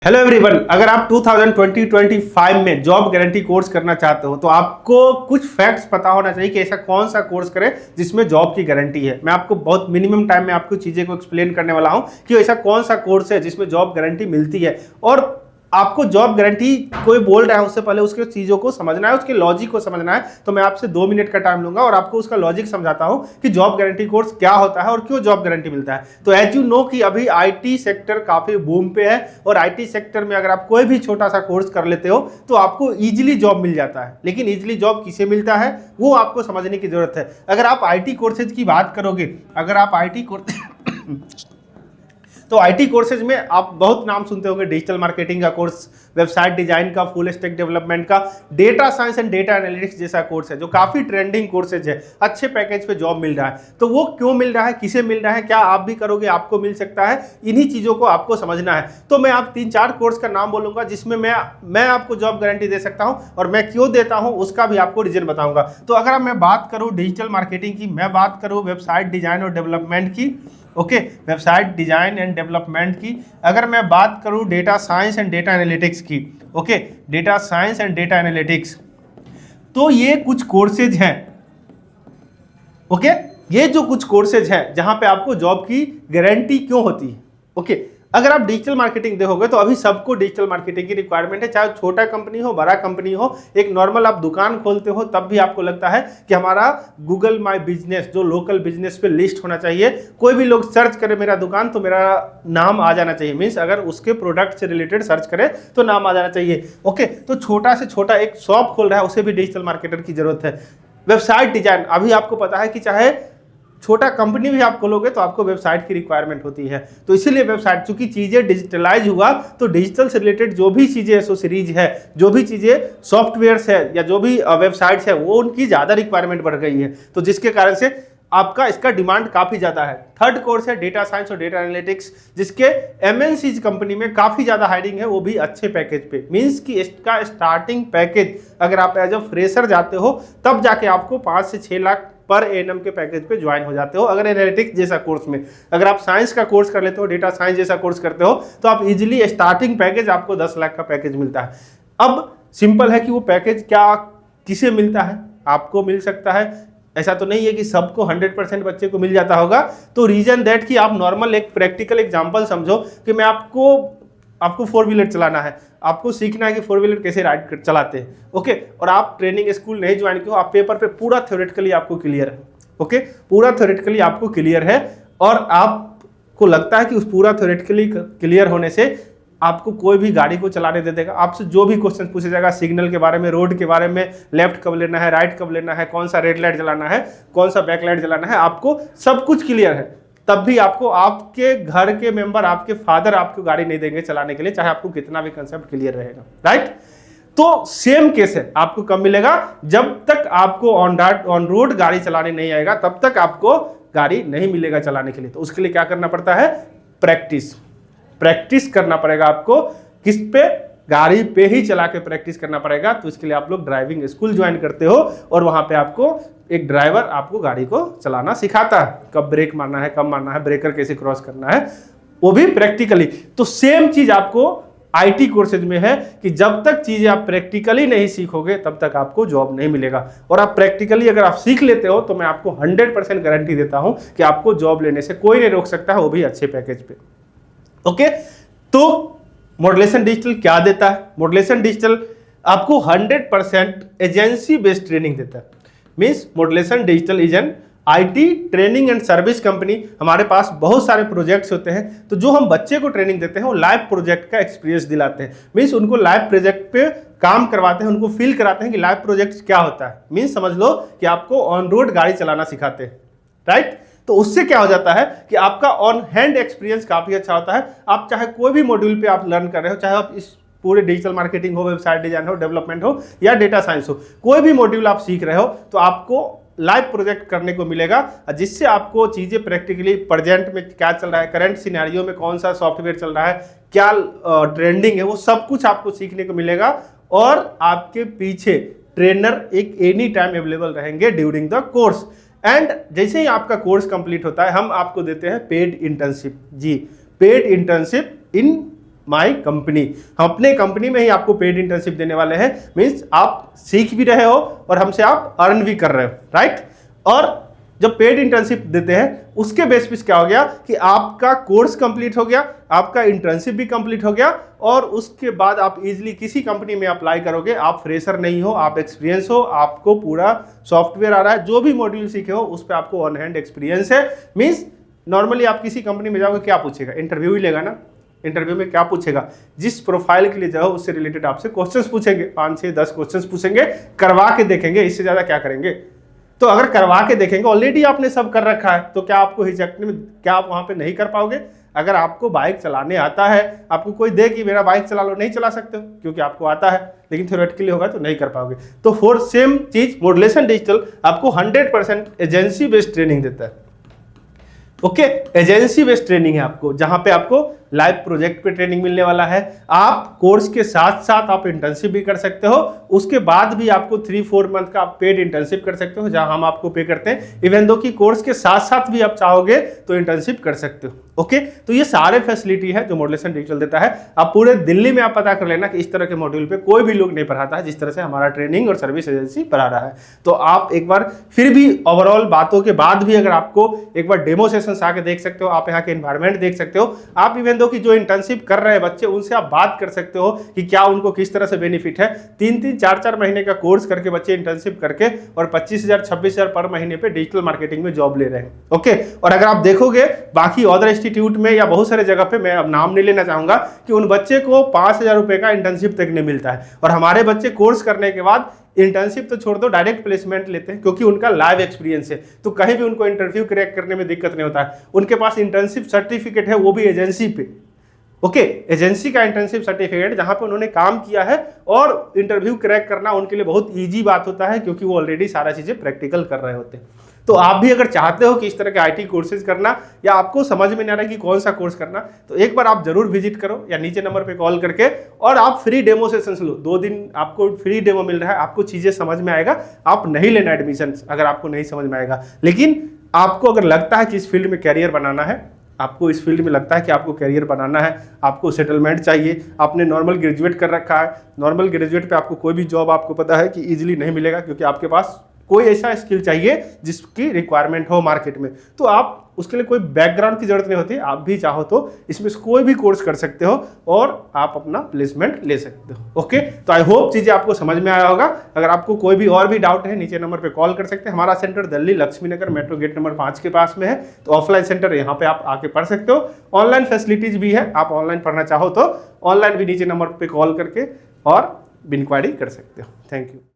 Hello everyone, अगर आप 2020-25 में जॉब गारंटी कोर्स करना चाहते हो तो आपको कुछ फैक्ट्स पता होना चाहिए कि ऐसा कौन सा कोर्स करें जिसमें जॉब की गारंटी है। मैं आपको बहुत मिनिमम टाइम में आपको चीज़ें को एक्सप्लेन करने वाला हूं कि ऐसा कौन सा कोर्स है जिसमें जॉब गारंटी मिलती है। और आपको जॉब गारंटी कोई बोल रहा है उससे पहले उसके चीज़ों को समझना है, उसके लॉजिक को समझना है। तो मैं आपसे 2 मिनट का टाइम लूंगा और आपको उसका लॉजिक समझाता हूं कि जॉब गारंटी कोर्स क्या होता है और क्यों जॉब गारंटी मिलता है। तो एज यू नो कि अभी आईटी सेक्टर काफी बूम पे है और आईटी सेक्टर में अगर आप कोई भी छोटा सा कोर्स कर लेते हो तो आपको इजीली जॉब मिल जाता है। लेकिन इजीली जॉब किसे मिलता है वो आपको समझने की जरूरत है। अगर आप आईटी कोर्सेज की बात करोगे, अगर आप आईटी कोर्स तो आईटी कोर्सेज में आप बहुत नाम सुनते होंगे, डिजिटल मार्केटिंग का कोर्स, वेबसाइट डिजाइन का, फुल स्टैक डेवलपमेंट का, data science and data analytics जैसा कोर्स है जो काफी ट्रेंडिंग कोर्सेज है, अच्छे पैकेज पे जॉब मिल रहा है। तो वो क्यों मिल रहा है, किसे मिल रहा है, क्या आप भी करोगे आपको मिल सकता है, इन्हीं चीजों को आपको समझना है। तो मैं आप 3-4 कोर्स का नाम बोलूंगा जिसमें मैं आपको जॉब गारंटी दे सकता हूं और मैं क्यों देता हूं उसका भी आपको रीजन बताऊंगा। तो अगर मैं बात करूं डिजिटल मार्केटिंग की, मैं बात करूं वेबसाइट डिजाइन और डेवलपमेंट की, okay, website design and development की, अगर मैं बात करूं data science and data analytics की, okay, data science and data analytics, तो ये कुछ कोर्सेज हैं, ओके, ये जो कुछ कोर्सेज हैं जहां पे आपको जॉब की गारंटी क्यों होती है, ओके। अगर आप डिजिटल मार्केटिंग देखोगे तो अभी सबको डिजिटल मार्केटिंग की रिक्वायरमेंट है, चाहे छोटा कंपनी हो, बड़ा कंपनी हो, एक नॉर्मल आप दुकान खोलते हो तब भी आपको लगता है कि हमारा गूगल माई बिजनेस जो लोकल बिजनेस पे लिस्ट होना चाहिए। कोई भी लोग सर्च करे मेरा दुकान तो मेरा नाम आ जाना चाहिए, मीन्स अगर उसके प्रोडक्ट से रिलेटेड सर्च करे तो नाम आ जाना चाहिए, ओके। तो छोटा से छोटा एक शॉप खोल रहा है उसे भी डिजिटल मार्केटर की जरूरत है। वेबसाइट डिजाइन, अभी आपको पता है कि चाहे छोटा कंपनी भी आप खोलोगे तो आपको वेबसाइट की रिक्वायरमेंट होती है। तो इसीलिए वेबसाइट, चूंकि चीजें डिजिटलाइज हुआ तो डिजिटल से रिलेटेड जो भी चीजें एसोसीरीज है, जो भी चीजें सॉफ्टवेयर्स है या जो भी वेबसाइट्स है वो उनकी ज्यादा रिक्वायरमेंट बढ़ गई है। तो जिसके कारण से आपका इसका डिमांड काफी ज्यादा है। थर्ड कोर्स है डेटा साइंस और डेटा एनालिटिक्स, जिसके एमएनसी कंपनी में काफी ज्यादा हायरिंग है, वो भी अच्छे पैकेज पे। मींस कि इसका स्टार्टिंग पैकेज अगर आप एज अ फ्रेशर जाते हो तब जाके आपको 5 से 6 लाख पर एनएम के पैकेज पे ज्वाइन हो जाते हो। अगर एनालिटिक्स जैसा कोर्स में, अगर आप साइंस का कोर्स कर लेते हो, डेटा साइंस जैसा कोर्स करते हो तो आप इजीली स्टार्टिंग पैकेज आपको 10 लाख का पैकेज मिलता है। अब सिंपल है कि वो पैकेज क्या किसे मिलता है, आपको मिल सकता है, ऐसा तो नहीं है कि सबको 100% बच्चे को मिल जाता होगा। तो रीजन दैट कि आप नॉर्मल एक प्रैक्टिकल एग्जांपल समझो कि मैं आपको 4 व्हीलर चलाना है, आपको सीखना है कि 4 व्हीलर कैसे राइड चलाते हैं, ओके, और आप ट्रेनिंग स्कूल नहीं ज्वाइन किए हो, आप पेपर पे पूरा थ्योरेटिकली आपको क्लियर है, ओके, पूरा थ्योरेटिकली आपको क्लियर है और आपको लगता है कि उस पूरा थ्योरेटिकली क्लियर होने से आपको कोई भी गाड़ी को चलाने दे देगा, आपसे जो भी क्वेश्चन पूछा जाएगा सिग्नल के बारे में, रोड के बारे में, लेफ्ट कब लेना है, राइट कब लेना है, कौन सा रेड लाइट जलाना है, कौन सा बैक लाइट जलाना है, आपको सब कुछ क्लियर है, तब भी आपको आपके घर के मेंबर, आपके फादर आपको गाड़ी नहीं देंगे चलाने के लिए, चाहे आपको कितना भी कंसेप्ट क्लियर रहेगा, राइट। तो सेम केस है, आपको कब मिलेगा, जब तक आपको ऑन रोड गाड़ी चलाने नहीं आएगा तब तक आपको गाड़ी नहीं मिलेगा चलाने के लिए। तो उसके लिए क्या करना पड़ता है, प्रैक्टिस करना पड़ेगा आपको, किस पे, गाड़ी पे ही चला के प्रैक्टिस करना पड़ेगा। तो इसके लिए आप लोग ड्राइविंग स्कूल ज्वाइन करते हो और वहां पे आपको एक ड्राइवर आपको गाड़ी को चलाना सिखाता है, कब ब्रेक मारना है, कब मारना है, ब्रेकर कैसे क्रॉस करना है, वो भी प्रैक्टिकली। तो सेम चीज आपको आईटी कोर्सेज में है कि जब तक चीजें आप प्रैक्टिकली नहीं सीखोगे तब तक आपको जॉब नहीं मिलेगा। और आप प्रैक्टिकली अगर आप सीख लेते हो तो मैं आपको 100% गारंटी देता हूं कि आपको जॉब लेने से कोई नहीं रोक सकता है, वो भी अच्छे पैकेज पे, ओके। तो मॉड्यूलेशन डिजिटल क्या देता है, मॉड्यूलेशन डिजिटल आपको 100% एजेंसी बेस्ड ट्रेनिंग देता है। Means modulation digital is an IT training and service company. हमारे पास बहुत सारे प्रोजेक्ट्स होते हैं, तो जो हम बच्चे को ट्रेनिंग देते हैं वो लाइव प्रोजेक्ट का एक्सपीरियंस दिलाते हैं। मींस उनको लाइव प्रोजेक्ट पे काम करवाते हैं, उनको फील कराते हैं कि लाइव प्रोजेक्ट क्या होता है। मींस समझ लो कि आपको ऑन रोड गाड़ी चलाना सिखाते हैं, राइट। तो उससे क्या हो जाता है कि आपका ऑन हैंड एक्सपीरियंस काफी अच्छा होता है। आप चाहे कोई भी मॉड्यूल पे आप लर्न कर रहे हो, चाहे आप इस पूरे डिजिटल मार्केटिंग हो, वेबसाइट डिजाइन हो, डेवलपमेंट हो या डेटा साइंस हो, कोई भी मॉड्यूल आप सीख रहे हो तो आपको लाइव प्रोजेक्ट करने को मिलेगा, जिससे आपको चीजें प्रैक्टिकली प्रेजेंट में क्या चल रहा है, करंट सिनेरियो में कौन सा सॉफ्टवेयर चल रहा है, क्या ट्रेंडिंग है, वो सब कुछ आपको सीखने को मिलेगा। और आपके पीछे ट्रेनर एक एनी टाइम अवेलेबल रहेंगे ड्यूरिंग द कोर्स। एंड जैसे ही आपका कोर्स कंप्लीट होता है हम आपको देते हैं पेड इंटर्नशिप, जी, paid internship in my company. हम अपने कंपनी में ही आपको पेड इंटर्नशिप देने वाले हैं। मीन्स आप सीख भी रहे हो और हमसे आप अर्न भी कर रहे हो, राइट। और जब पेड इंटर्नशिप देते हैं उसके बेस पे क्या हो गया कि आपका कोर्स कंप्लीट हो गया, आपका इंटर्नशिप भी कंप्लीट हो गया, और उसके बाद आप इजीली किसी कंपनी में अप्लाई करोगे। आप फ्रेशर नहीं हो, आप एक्सपीरियंस हो, आपको पूरा सॉफ्टवेयर आ रहा है, जो भी मॉड्यूल सीखे हो उस पर आपको ऑन हैंड एक्सपीरियंस है। मीन्स नॉर्मली आप किसी कंपनी में जाओगे, क्या पूछेगा? इंटरव्यू ही लेगा ना। इंटरव्यू में क्या पूछेगा? जिस प्रोफाइल के लिए जाओ उससे रिलेटेड आपसे क्वेश्चंस पूछेंगे, 5 6 10 क्वेश्चंस पूछेंगे, करवा के देखेंगे, इससे ज़्यादा क्या करेंगे। तो अगर करवा के देखेंगे, ऑलरेडी आपने सब कर रखा है, तो क्या आपको हिचकने में, क्या आप वहाँ पे नहीं कर पाओगे? अगर आपको बाइक चलाने आता है, आपको कोई दे कि मेरा बाइक चला लो, नहीं चला सकते हो क्योंकि आपको आता है, लेकिन थ्योरेटिकली होगा तो नहीं कर पाओगे। तो फॉर सेम चीज मॉड्यूलेशन डिजिटल आपको 100% एजेंसी बेस्ड ट्रेनिंग देता है। ओके, एजेंसी बेस्ड ट्रेनिंग है आपको, जहां पे आपको लाइव प्रोजेक्ट पे ट्रेनिंग मिलने वाला है। आप कोर्स के साथ साथ आप इंटर्नशिप भी कर सकते हो, उसके बाद भी आपको 3-4 मंथ का आप पेड इंटर्नशिप कर सकते हो, जहां हम आपको पे करते हैं। इवन दो कि कोर्स के साथ साथ भी आप चाहोगे तो इंटर्नशिप कर सकते हो। ओके, तो ये सारे फैसिलिटी है जो मॉड्यूलेशन डिजिटल देता है। आप पूरे दिल्ली में आप पता कर लेना कि इस तरह के मॉड्यूल पे कोई भी लोग नहीं पढ़ाता है जिस तरह से हमारा ट्रेनिंग और सर्विस एजेंसी पढ़ा रहा है। तो आप एक बार फिर भी ओवरऑल बातों के बाद भी अगर आपको एक बार डेमो सेशन आके देख सकते हो, आप यहाँ के एनवायरमेंट देख सकते हो, आप इवन दो कि जो इंटर्नशिप कर रहे हैं बच्चे उनसे आप बात कर सकते हो कि क्या उनको किस तरह से बेनिफिट है। 3-3 4-4 महीने का कोर्स करके बच्चे इंटर्नशिप करके और 25,000 26,000 पर महीने पे डिजिटल मार्केटिंग में जॉब ले रहे हैं। ओके, और अगर आप देखोगे बाकी अदर इंस्टीट्यूट में या बहुत सारे जगह पे, मैं अब नाम नहीं लेना चाहूंगा, कि उन बच्चे को 5,000 रुपए का इंटर्नशिप तक नहीं मिलता है, और हमारे बच्चे कोर्स करने के बाद इंटर्नशिप तो छोड़ दो, डायरेक्ट प्लेसमेंट लेते हैं क्योंकि उनका लाइव एक्सपीरियंस है। तो कहीं भी उनको इंटरव्यू क्रैक करने में दिक्कत नहीं होता है। उनके पास इंटर्नशिप सर्टिफिकेट है, वो भी एजेंसी पे। ओके, एजेंसी का इंटर्नशिप सर्टिफिकेट जहां पे उन्होंने काम किया है, और इंटरव्यू क्रैक करना उनके लिए बहुत ईजी बात होता है क्योंकि वो ऑलरेडी सारा चीजें प्रैक्टिकल कर रहे होते हैं। तो आप भी अगर चाहते हो कि इस तरह के आईटी कोर्सेज करना, या आपको समझ में नहीं आ रहा है कि कौन सा कोर्स करना, तो एक बार आप जरूर विजिट करो या नीचे नंबर पे कॉल करके, और आप फ्री डेमो सेशंस लो। 2 दिन आपको फ्री डेमो मिल रहा है, आपको चीजें समझ में आएगा। आप नहीं लेना एडमिशन अगर आपको नहीं समझ में आएगा, लेकिन आपको अगर लगता है कि इस फील्ड में कैरियर बनाना है, आपको इस फील्ड में लगता है कि आपको कैरियर बनाना है, आपको सेटलमेंट चाहिए, आपने नॉर्मल ग्रेजुएट कर रखा है, नॉर्मल ग्रेजुएट पे आपको कोई भी जॉब आपको पता है कि इजीली नहीं मिलेगा क्योंकि आपके पास कोई ऐसा स्किल चाहिए जिसकी रिक्वायरमेंट हो मार्केट में, तो आप उसके लिए कोई बैकग्राउंड की जरूरत नहीं होती। आप भी चाहो तो इसमें कोई भी कोर्स कर सकते हो और आप अपना प्लेसमेंट ले सकते हो। ओके, तो आई होप चीजें आपको समझ में आया होगा। अगर आपको कोई भी और भी डाउट है, नीचे नंबर पे कॉल कर सकते हैं। हमारा सेंटर दिल्ली लक्ष्मी नगर मेट्रो गेट नंबर 5 के पास में है, तो ऑफलाइन सेंटर यहाँ पे आप आके पढ़ सकते हो। ऑनलाइन फैसिलिटीज भी है, आप ऑनलाइन पढ़ना चाहो तो ऑनलाइन भी नीचे नंबर पे कॉल करके और इंक्वायरी कर सकते हो। Thank you.